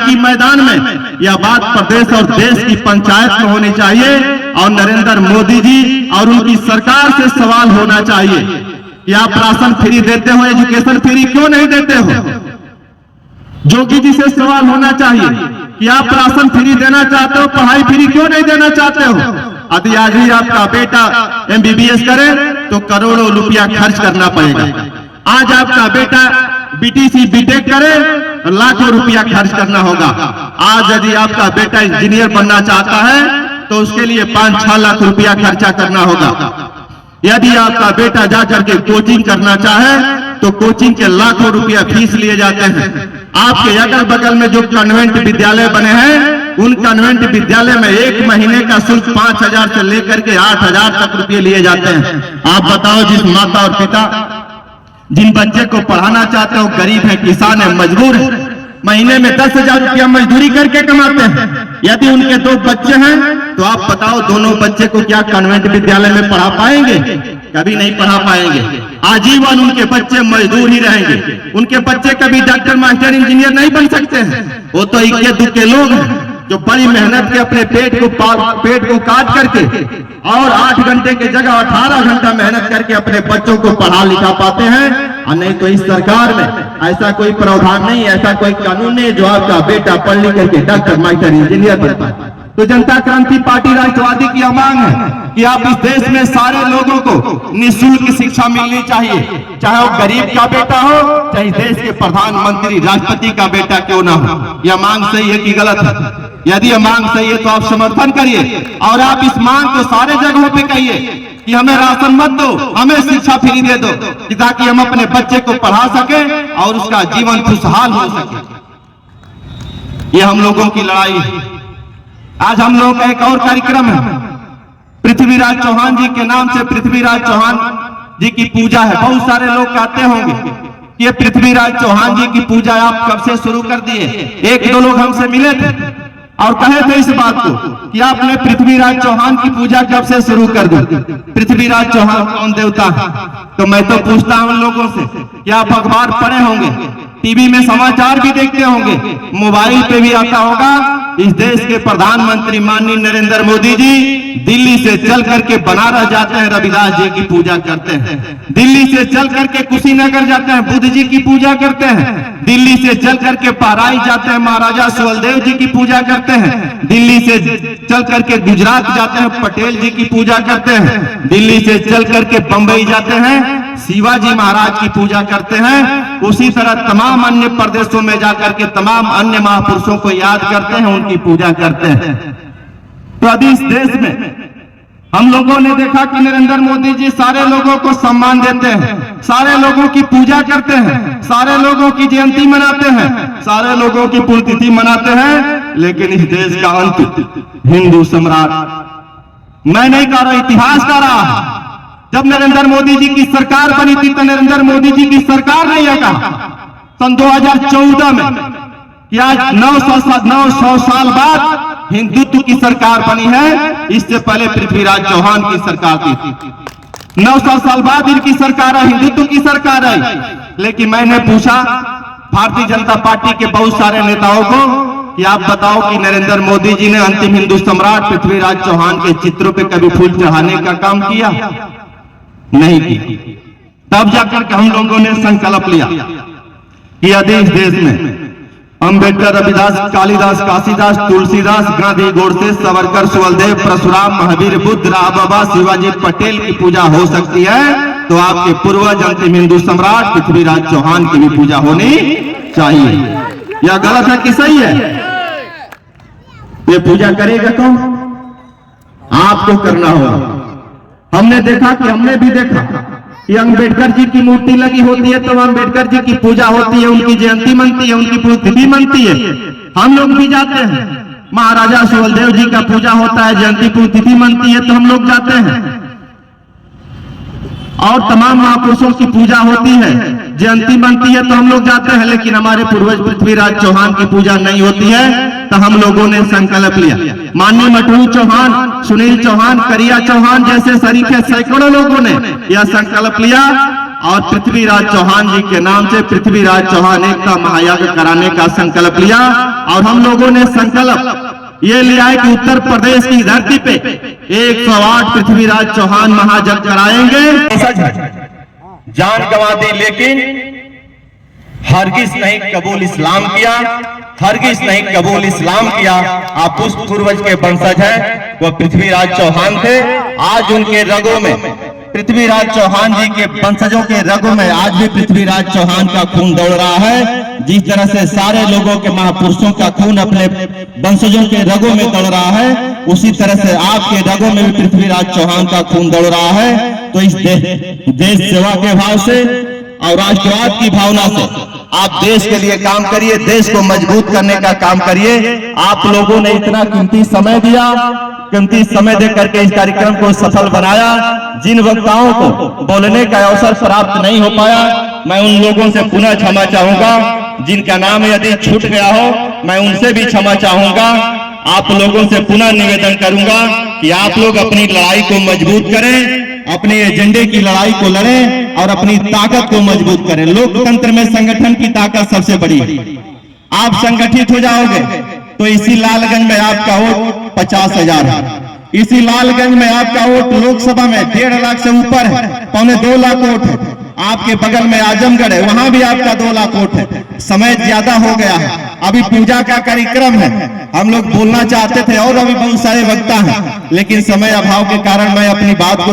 जानकी मैदान में, यह बात प्रदेश और देश की पंचायत में होनी चाहिए और नरेंद्र मोदी जी और उनकी सरकार से सवाल होना चाहिए कि आप राशन फ्री देते हो, एजुकेशन फ्री क्यों नहीं देते हो। जोगी जी से सवाल होना चाहिए कि आप राशन फ्री देना चाहते हो, पढ़ाई फ्री क्यों नहीं देना चाहते हो। यदि आज ही आपका बेटा MBBS करे तो करोड़ों रुपया खर्च करना पड़ेगा। आज आपका बेटा BTC BTech करे तो लाखों रुपया खर्च करना होगा। आज यदि आपका बेटा इंजीनियर बनना चाहता है तो उसके लिए 5-6 लाख रुपया खर्चा करना होगा। यदि आपका बेटा जाकर के कोचिंग करना चाहे तो कोचिंग के लाखों रुपया फीस लिए जाते हैं। आपके अगल बगल में जो कन्वेंट विद्यालय बने हैं, उन कन्वेंट विद्यालय में 1 महीने का शुल्क 5,000 से लेकर के 8,000 तक रुपये लिए जाते हैं। आप बताओ, जिस माता और पिता जिन बच्चे को पढ़ाना चाहते हो, गरीब है, किसान है, मजबूर है, महीने में 10,000 रुपया मजदूरी करके कमाते हैं। यदि उनके 2 बच्चे हैं तो आप बताओ दोनों बच्चे को क्या कन्वेंट विद्यालय में पढ़ा पाएंगे? कभी नहीं पढ़ा पाएंगे। आजीवन उनके बच्चे मजदूर ही रहेंगे। उनके बच्चे कभी डॉक्टर, मास्टर, इंजीनियर नहीं बन सकते हैं। वो तो इक्के दुक्के लोग हैं जो बड़ी मेहनत के अपने पेट को काट करके और 8 घंटे की जगह 18 घंटा मेहनत करके अपने बच्चों को पढ़ा लिखा पाते हैं। और नहीं तो इस सरकार में ऐसा कोई प्रावधान नहीं, ऐसा कोई कानून नहीं जो आपका बेटा पढ़ लिख करके डॉक्टर, मास्टर, इंजीनियर बन पाए। तो जनता क्रांति पार्टी राष्ट्रवादी की यह मांग है कि आप इस देश में सारे लोगों को निःशुल्क शिक्षा मिलनी चाहिए, चाहे वो गरीब का बेटा हो, चाहे देश के प्रधानमंत्री, राष्ट्रपति का बेटा क्यों ना हो। यह मांग सही है कि गलत है? यदि यह मांग सही है तो आप समर्थन करिए और आप इस मांग को सारे जगहों पे कहिए कि हमें राशन मत दो, हमें शिक्षा फ्री दे दो, ताकि हम अपने बच्चे को पढ़ा सके और उसका जीवन खुशहाल हो सके। ये हम लोगों की लड़ाई है। आज हम लोग का एक और कार्यक्रम है, पृथ्वीराज चौहान जी के नाम से पृथ्वीराज चौहान जी की पूजा है। बहुत सारे लोग कहते होंगे कि ये पृथ्वीराज चौहान जी की पूजा आप कब से शुरू कर दिए। 1-2 लोग हमसे मिले थे और कहे थे इस बात को कि आपने पृथ्वीराज चौहान की पूजा कब से शुरू कर दी। पृथ्वीराज चौहान कौन देवता है? तो मैं तो पूछता हूं उन लोगों से, क्या आप अखबार पढ़े होंगे, टीवी में समाचार भी देखते होंगे, मोबाइल पे भी आता होगा। इस देश के प्रधानमंत्री माननीय नरेंद्र मोदी जी दिल्ली से चल करके बनारस जाते हैं, रविदास जी की पूजा करते हैं। दिल्ली से चल करके कुशीनगर जाते हैं, बुद्ध जी की पूजा करते हैं। दिल्ली से चल करके पहराई जाते हैं, महाराजा सुहेलदेव जी की पूजा करते हैं। दिल्ली से चल करके गुजरात जाते हैं, पटेल जी की पूजा करते हैं। दिल्ली से चल करके बंबई जाते हैं, शिवाजी महाराज की पूजा करते हैं। उसी तरह तमाम अन्य प्रदेशों में जाकर के तमाम अन्य महापुरुषों को याद करते हैं, उनकी पूजा करते हैं। तो अभी इस देश में हम लोगों ने देखा कि नरेंद्र मोदी जी सारे लोगों को सम्मान देते हैं, सारे लोगों की पूजा करते हैं, सारे लोगों की जयंती मनाते हैं, सारे लोगों की पुण्यतिथि मनाते हैं। लेकिन इस देश का अंत हिंदू सम्राट, मैं नहीं कह रहा, इतिहास कह रहा है। जब नरेंद्र मोदी जी की सरकार बनी थी तो नरेंद्र मोदी जी की सरकार ने यह कहा सन 2014 में कि आज 900 साल बाद हिंदुत्व की सरकार बनी है। इससे पहले पृथ्वीराज चौहान की सरकार थी। 900 साल बाद इनकी सरकार है, हिंदुत्व की सरकार है। लेकिन मैंने पूछा भारतीय जनता पार्टी के बहुत सारे नेताओं को कि आप बताओ कि नरेंद्र मोदी जी ने अंतिम हिंदू सम्राट पृथ्वीराज चौहान के चित्रों पे कभी फूल चढ़ाने का काम किया? नहीं किया। तब जाकर के हम लोगों ने संकल्प लिया कि यदि इस देश में अंबेडकर, रविदास, कालिदास, काशीदास, तुलसीदास, गांधी, गोडसे, सावरकर, सुहेलदेव, परशुराम, महावीर, बुद्ध, राम बाबा, शिवाजी, पटेल की पूजा हो सकती है तो आपके पूर्वज अंतिम हिंदू सम्राट पृथ्वीराज चौहान की भी पूजा होनी चाहिए। यह गलत है कि सही है? ये पूजा करेगा कौन? आपको करना होगा। हमने देखा कि हमने भी देखा कि अंबेडकर जी की मूर्ति लगी होती है तो अंबेडकर जी की पूजा होती है, उनकी जयंती मनती है, उनकी पुण्यतिथि मनती है। हम लोग भी जाते हैं, महाराजा सुहेलदेव जी का पूजा होता है, जयंती पुण्यतिथि मनती है तो हम लोग जाते हैं। और तमाम महापुरुषों की पूजा होती है, जयंती बनती है तो हम लोग जाते हैं। लेकिन हमारे पूर्वज पृथ्वीराज चौहान की पूजा नहीं होती है तो हम लोगों ने संकल्प लिया। माननीय मटरू चौहान, सुनील चौहान, करिया चौहान जैसे शरीफ सैकड़ों लोगों ने यह संकल्प लिया और पृथ्वीराज चौहान जी के नाम से पृथ्वीराज चौहान एकता महायज्ञ कराने का संकल्प लिया। और हम लोगों ने संकल्प ये लिया है कि उत्तर प्रदेश की धरती पे 108 पृथ्वीराज चौहान महायज्ञ कराएंगे। जान गंवा दी लेकिन हरगिज नहीं कबूल इस्लाम किया, हरगिज नहीं कबूल इस्लाम किया। आप उस पूर्वज के वंशज हैं, वो पृथ्वीराज चौहान थे। आज उनके रगों में, पृथ्वीराज चौहान जी के वंशजों के रगों में आज भी पृथ्वीराज चौहान का खून दौड़ रहा है। जिस तरह से सारे लोगों के महापुरुषों का खून अपने वंशजों के रगों में दौड़ रहा है, उसी तरह से आपके रगों में भी पृथ्वीराज चौहान का खून दौड़ रहा है। तो इस देश सेवा के भाव से और राष्ट्रवाद की भावना से आप देश के लिए काम करिए, देश को मजबूत करने का काम करिए। आप लोगों ने इतना कीमती समय दिया, कीमती समय दे करके इस कार्यक्रम को सफल बनाया। जिन वक्ताओं को बोलने का अवसर प्राप्त नहीं हो पाया, मैं उन लोगों से पुनः क्षमा चाहूंगा। जिनका नाम यदि छूट गया हो, मैं उनसे भी क्षमा चाहूंगा। आप लोगों से पुनः निवेदन करूंगा कि आप लोग अपनी लड़ाई को मजबूत करें, अपने एजेंडे की लड़ाई को लड़ें और अपनी ताकत को मजबूत करें। लोकतंत्र में संगठन की ताकत सबसे बड़ी है। आप संगठित हो जाओगे तो इसी लालगंज में आपका वोट 50,000 है, इसी लालगंज में आपका वोट लोकसभा में 1.5 लाख से ऊपर है, 2.25 लाख वोट है। आपके बगल में आजमगढ़ है, वहां भी आपका 2 लाख वोट है। समय ज्यादा हो गया है, अभी पूजा का कार्यक्रम है। हम लोग बोलना चाहते थे और अभी बहुत सारे वक्ता हैं, लेकिन समय अभाव के कारण मैं अपनी बात को